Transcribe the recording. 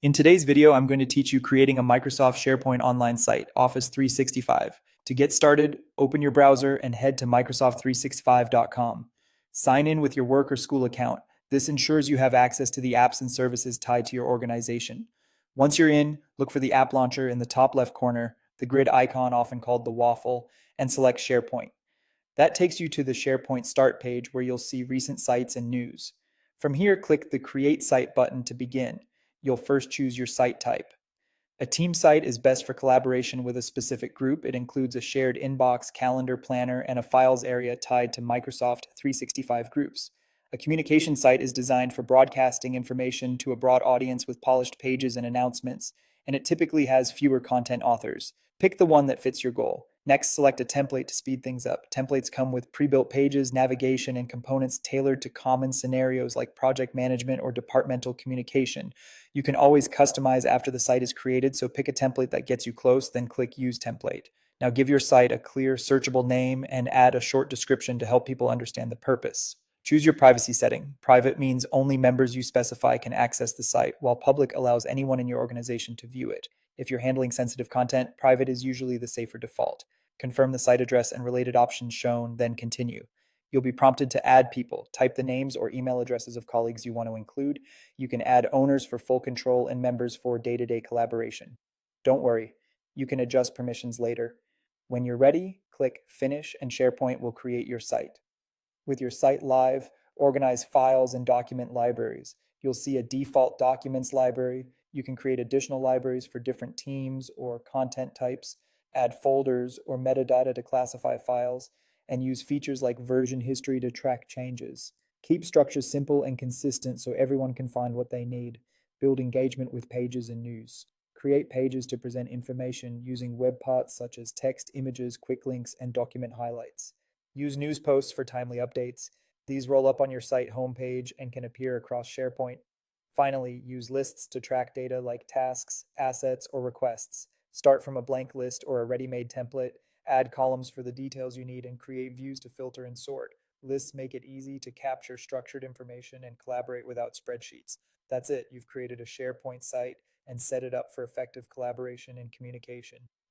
In today's video, I'm going to teach you creating a Microsoft SharePoint Online site, Office 365. To get started, open your browser and head to Microsoft365.com. Sign in with your work or school account. This ensures you have access to the apps and services tied to your organization. Once you're in, look for the app launcher in the top left corner, the grid icon often called the waffle, and select SharePoint. That takes you to the SharePoint Start page where you'll see recent sites and news. From here, click the Create Site button to begin. You'll first choose your site type. A team site is best for collaboration with a specific group. It includes a shared inbox, calendar planner, and a files area tied to Microsoft 365 groups. A communication site is designed for broadcasting information to a broad audience with polished pages and announcements, and it typically has fewer content authors. Pick the one that fits your goal. Next, select a template to speed things up. Templates come with pre-built pages, navigation, and components tailored to common scenarios like project management or departmental communication. You can always customize after the site is created, so pick a template that gets you close, then click Use Template. Now give your site a clear, searchable name and add a short description to help people understand the purpose. Choose your privacy setting. Private means only members you specify can access the site, while public allows anyone in your organization to view it. If you're handling sensitive content, private is usually the safer default. Confirm the site address and related options shown, then continue. You'll be prompted to add people. Type the names or email addresses of colleagues you want to include. You can add owners for full control and members for day-to-day collaboration. Don't worry, you can adjust permissions later. When you're ready, click Finish and SharePoint will create your site. With your site live, organize files and document libraries. You'll see a default documents library. You can create additional libraries for different teams or content types, add folders or metadata to classify files, and use features like version history to track changes. Keep structures simple and consistent so everyone can find what they need. Build engagement with pages and news. Create pages to present information using web parts such as text, images, quick links, and document highlights. Use news posts for timely updates. These roll up on your site homepage and can appear across SharePoint. Finally, use lists to track data like tasks, assets, or requests. Start from a blank list or a ready-made template, add columns for the details you need, and create views to filter and sort. Lists make it easy to capture structured information and collaborate without spreadsheets. That's it. You've created a SharePoint site and set it up for effective collaboration and communication.